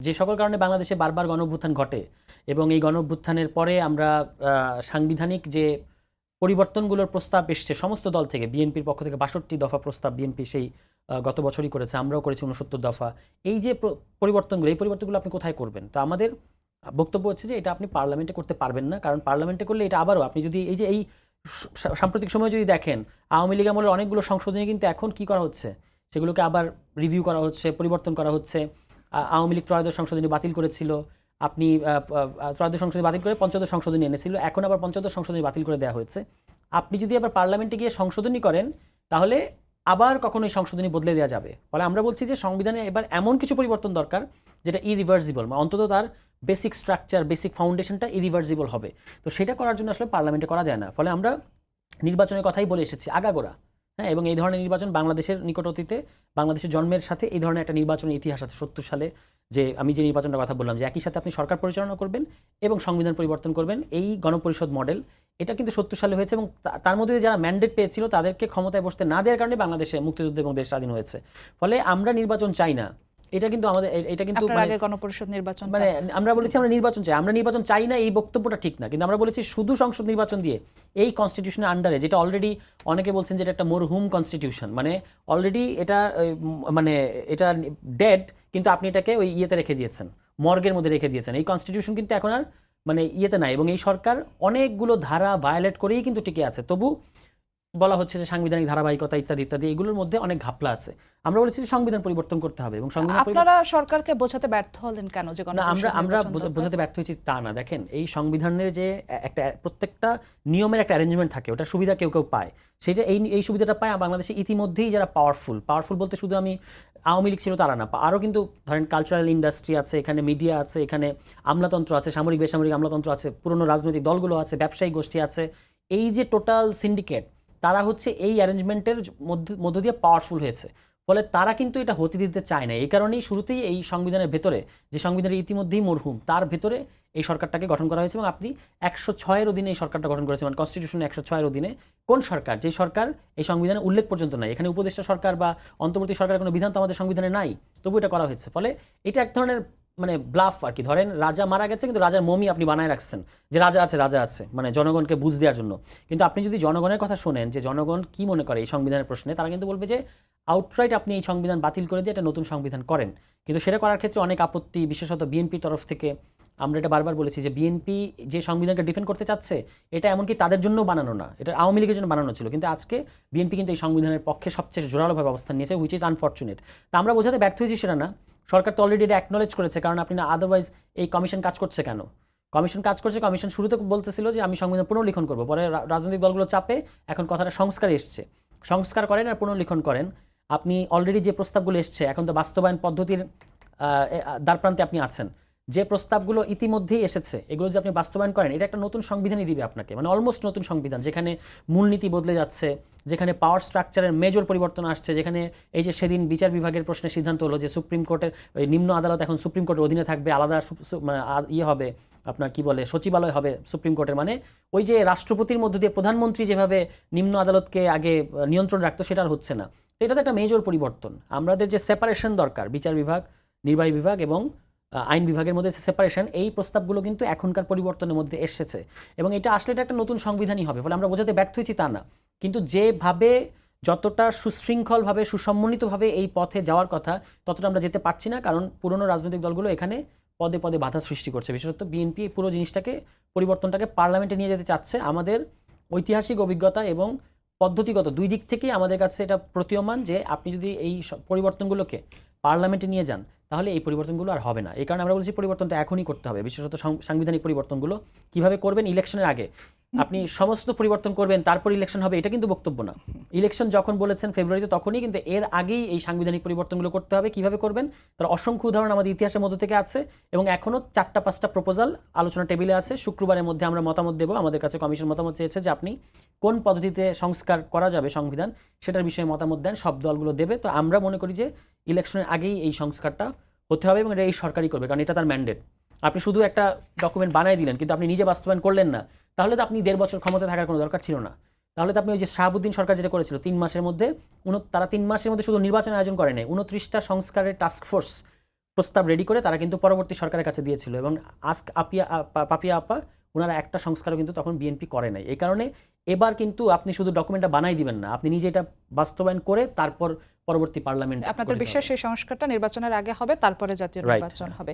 যে সকল কারণে বাংলাদেশে বারবার গণঅভ্যুত্থান ঘটে এবং এই গণঅভ্যুত্থানের পরে আমরা সাংবিধানিক যে পরিবর্তনগুলোর প্রস্তাব এসছে সমস্ত দল থেকে, বিএনপির পক্ষ থেকে ৬২ দফা প্রস্তাব বিএনপি সেই গত বছরই করেছে, আমরাও করেছি ৬৯ দফা। এই যে পরিবর্তনগুলো আপনি কোথায় করবেন? তো আমাদের বক্তব্য হচ্ছে যে এটা আপনি পার্লামেন্টে করতে পারবেন না, কারণ পার্লামেন্টে করলে এটা আবারও আপনি যদি এই যে এই সাম্প্রতিক সময় যদি দেখেন, আওয়ামী লীগ আমলের অনেকগুলো সংশোধনী কিন্তু এখন কি করা হচ্ছে, সেগুলোকে আবার রিভিউ করা হচ্ছে, পরিবর্তন করা হচ্ছে। আওয়ামী লীগ ত্রয়োদশ সংশোধনী বাতিল করেছিল, আপনি ত্রয়োদশ সংশোধনী বাতিল করে পঞ্চদশ সংশোধনী এনেছিল, এখন আবার পঞ্চদশ সংশোধনী বাতিল করে দেওয়া হয়েছে। আপনি যদি আবার পার্লামেন্টে গিয়ে সংশোধনী করেন তাহলে আবার কখনো এই সংশোধনী বদলে দেওয়া যাবে। ফলে আমরা বলছি যে সংবিধানে এবার এমন কিছু পরিবর্তন দরকার যেটা ইরিভার্সিবল, অন্তত তার বেসিক স্ট্রাকচার, বেসিক ফাউন্ডেশনটা ইরিভার্সিবল হবে। তো সেটা করার জন্য আসলে পার্লামেন্টে করা যায় না। ফলে আমরা নির্বাচনের কথাই বলে এসেছি আগাগোড়া। হ্যাঁ, এবং এই ধরনের নির্বাচন বাংলাদেশের নিকট অতীতে, বাংলাদেশের জন্মের সাথে এই ধরনের একটা নির্বাচনের ইতিহাস আছে ৭০ সালে, যে আমি যে নির্বাচনের কথা বললাম, যে একই সাথে আপনি সরকার পরিচালনা করবেন এবং সংবিধান পরিবর্তন করবেন, এই গণপরিষদ মডেল, এটা কিন্তু ৭০ সালে হয়েছে এবং তার মধ্যে যারা ম্যান্ডেট পেয়েছিল তাদেরকে ক্ষমতায় বসতে না দেওয়ার কারণে বাংলাদেশে মুক্তিযুদ্ধ এবং দেশ স্বাধীন হয়েছে। ফলে আমরা নির্বাচন চাই না, এটা কিন্তু আমাদের, এটা কিন্তু আগে গণপরিষদ নির্বাচন মানে আমরা বলেছি আমরা নির্বাচন চাই, আমরা নির্বাচন চাই না এই বক্তব্যটা ঠিক না, কিন্তু আমরা বলেছি শুধু সংসদ নির্বাচন দিয়ে এই কনস্টিটিউশনের আন্ডারে, যেটা অলরেডি অনেকে বলছেন যে এটা একটা মরহুম কনস্টিটিউশন, মানে অলরেডি এটা মানে এটা ডেড, কিন্তু আপনি এটাকে ওই ইয়েতে রেখে দিয়েছেন, মর্গের মধ্যে রেখে দিয়েছেন। এই কনস্টিটিউশন কিন্তু এখন আর মানে ইয়েতে নাই, এবং এই সরকার অনেকগুলো ধারা ভায়োলেট করেই কিন্তু টিকে আছে। তবু বলা হচ্ছে যে সাংবিধানিক ধারাবাহিকতা ইত্যাদি ইত্যাদি, এগুলোর মধ্যে অনেক ঘাপলা আছে। আমরা বলেছি যে সংবিধান পরিবর্তন করতে হবে এবং সংবিধান আপনারা সরকারকে বোঝাতে ব্যর্থ হলেন কেন যে আমরা বোঝাতে ব্যর্থ হয়েছি তা না। দেখেন, এই সংবিধানের যে একটা প্রত্যেকটা নিয়মের একটা অ্যারেঞ্জমেন্ট থাকে, ওটার সুবিধা কেউ কেউ পায়, সেটা এই সুবিধাটা পায় বাংলাদেশে ইতিমধ্যেই যারা পাওয়ারফুল বলতে শুধু আমি আওয়ামী লীগ ছিল তারা না, আরও কিন্তু ধরেন কালচারাল ইন্ডাস্ট্রি আছে, এখানে মিডিয়া আছে, এখানে আমলাতন্ত্র আছে, সামরিক বেসামরিক আমলাতন্ত্র আছে, পুরনো রাজনৈতিক দলগুলো আছে, ব্যবসায়িক গোষ্ঠী আছে। এই যে টোটাল সিন্ডিকেট, তারা হচ্ছে এই অ্যারেঞ্জমেন্টের মধ্য দিয়ে পাওয়ারফুল হয়েছে। ফলে তারা কিন্তু এটা হতে দিতে চায় না। এই কারণেই শুরুতেই এই সংবিধানের ভেতরে, যে সংবিধানের ইতিমধ্যেই মরহুম, তার ভেতরে এই সরকারটাকে গঠন করা হয়েছে এবং আপনি ১০৬-এর অধীনে এই সরকারটা গঠন করেছেন, মানে কনস্টিটিউশন ১০৬-এর অধীনে। কোন সরকার? যে সরকার এই সংবিধানে উল্লেখ পর্যন্ত নাই, এখানে উপদেষ্টা সরকার বা অন্তর্বর্তী সরকারের কোনো বিধান তো আমাদের সংবিধানে নাই, তবু এটা করা হয়েছে। ফলে এটা এক ধরনের মানে ব্লাফ আর কি। ধরেন রাজা মারা গেছে কিন্তু রাজার মমি আপনি বানায় রাখছেন যে রাজা আছে, মানে জনগণকে বুঝ দেওয়ার জন্য। কিন্তু আপনি যদি জনগণের কথা শোনেন যে জনগণ কি মনে করে এই সংবিধানের প্রশ্নে, তারা কিন্তু বলবে যে আউটরাইট আপনি এই সংবিধান বাতিল করে দিয়ে একটা নতুন সংবিধান করেন। কিন্তু সেটা করার ক্ষেত্রে অনেক আপত্তি, বিশেষত বিএনপির তরফ থেকে। আমরা এটা বারবার বলেছি যে বিএনপি যে সংবিধানকে ডিফেন্ড করতে চাচ্ছে, এটা এমনকি তাদের জন্য বানানো না, এটা আওয়ামী লীগের জন্য বানানো ছিল। কিন্তু আজকে বিএনপি কিন্তু এই সংবিধানের পক্ষে সবচেয়ে জোরালোভাবে অবস্থান নিয়েছে, হুইচ ইজ আনফর্চুনেট। তা আমরা বোঝাতে ব্যর্থ হয়েছি সেটা না, সরকার তো অলরেডি এটা অ্যাকনোলেজ করেছে। কারণ আপনি না, আদারওয়াইজ এই কমিশন কাজ করছে কেন? কমিশন শুরুতে বলতেছিল যে আমি সংবিধান পুনর্লিখন করবো, পরে রাজনৈতিক দলগুলো চাপে এখন কথাটা সংস্কারে এসছে। সংস্কার করেন আর পুনর্লিখন করেন। আপনি অলরেডি যে প্রস্তাবগুলো এসছে, এখন তো বাস্তবায়ন পদ্ধতির দ্বারপ্রান্তে আপনি আছেন। যে প্রস্তাবগুলো ইতিমধ্যেই এসেছে, এগুলো যদি আপনি বাস্তবায়ন করেন, এটা একটা নতুন সংবিধানই দিবে আপনাকে, মানে অলমোস্ট নতুন সংবিধান, যেখানে মূলনীতি বদলে যাচ্ছে, যেখানে পাওয়ার স্ট্রাকচারের মেজর পরিবর্তন আসছে, যেখানে এই যে সেদিন বিচার বিভাগের প্রশ্নে সিদ্ধান্ত হলো যে সুপ্রিম কোর্টের নিম্ন আদালত এখন সুপ্রিম কোর্টের অধীনে থাকবে, আলাদা ইয়ে হবে, আপনার কি বলে, সচিবালয় হবে সুপ্রিম কোর্টের। মানে ওই যে রাষ্ট্রপতির মধ্য দিয়ে প্রধানমন্ত্রী যেভাবে নিম্ন আদালতকে আগে নিয়ন্ত্রণ রাখতো, সেটা আর হচ্ছে না। এটা তো একটা মেজর পরিবর্তন। আমাদের যে সেপারেশন দরকার, বিচার বিভাগ, নির্বাহী বিভাগ এবং আইন বিভাগের মধ্যে সেপারেশন, এই প্রস্তাবগুলো কিন্তু এখনকার পরিবর্তনের মধ্যে এসেছে এবং এটা আসলে এটা একটা নতুন সংবিধানই হবে। ফলে আমরা বোঝাতে ব্যর্থ হয়েছি তা না, কিন্তু যেভাবে, যতটা সুশৃঙ্খলভাবে, সুসম্মলিতভাবে এই পথে যাওয়ার কথা, ততটা আমরা যেতে পারছি না। কারণ পুরনো রাজনৈতিক দলগুলো এখানে পদে পদে বাধা সৃষ্টি করছে। বিশেষত বিএনপি পুরো জিনিসটাকে, পরিবর্তনটাকে পার্লামেন্টে নিয়ে যেতে চাচ্ছে। আমাদের ঐতিহাসিক অভিজ্ঞতা এবং পদ্ধতিগত দুই দিক থেকেই আমাদের কাছে এটা প্রতীয়মান যে আপনি যদি এই পরিবর্তনগুলোকে পার্লামেন্টে নিয়ে যান, তাহলে এই পরিবর্তনগুলো আর হবে না। এই কারণে আমরা বলছি পরিবর্তনটা এখনই করতে হবে। বিশেষত সাংবিধানিক পরিবর্তনগুলো কিভাবে করবেন, ইলেকশনের আগে আপনি সমস্ত পরিবর্তন করবেন, তারপর ইলেকশন হবে, এটা কিন্তু বক্তব্য না। ইলেকশন যখন বলেছেন ফেব্রুয়ারিতে, তখনই, কিন্তু এর আগেই এই সাংবিধানিক পরিবর্তনগুলো করতে হবে। কিভাবে করবেন তার অসংখ্য উদাহরণ আমাদের ইতিহাসের মধ্যে থেকে আছে এবং এখনও 4-5টা প্রপোজাল আলোচনা টেবিলে আছে। শুক্রবারের মধ্যে আমরা মতামত দেবো। আমাদের কাছে কমিশন মতামত চেয়েছে যে আপনি কোন পদ্ধতিতে সংস্কার করা যাবে সংবিধান, সেটার বিষয়ে মতামত দেন, সব দলগুলো দেবে। তো আমরা মনে করি যে ইলেকশনের আগেই এই সংস্কারটা হতে হবে এবং এটা এই সরকারই করবে, কারণ এটা তার ম্যান্ডেট। আপনি শুধু একটা ডকুমেন্ট বানিয়ে দিলেন কিন্তু আপনি নিজে বাস্তবায়ন করলেন না, তাহলে তো আপনি 1.5 বছর ক্ষমতায় থাকার কোনো দরকার ছিল না। তাহলে তো আপনি ওই যে শাহাবুদ্দিন সরকার যেটা করেছিল 3 মাসের মধ্যে, তারা 3 মাসের মধ্যে শুধু নির্বাচন আয়োজন করে নাই, 29টা সংস্কারের টাস্কফোর্স প্রস্তাব রেডি করে তারা কিন্তু পরবর্তী সরকারের কাছে দিয়েছিল এবং আস্ক পাপিয়া আপা ওনারা একটা সংস্কারও কিন্তু তখন বিএনপি করে নাই। এই কারণে এবার কিন্তু আপনি শুধু ডকুমেন্টটা বানাই দিবেন না, আপনি নিজে এটা বাস্তবায়ন করে তারপর পরবর্তী পার্লামেন্ট আপনাদের বিশ্বাস সেই সংস্কারটা নির্বাচনের আগে হবে, তারপরে জাতীয় Right. নির্বাচন হবে।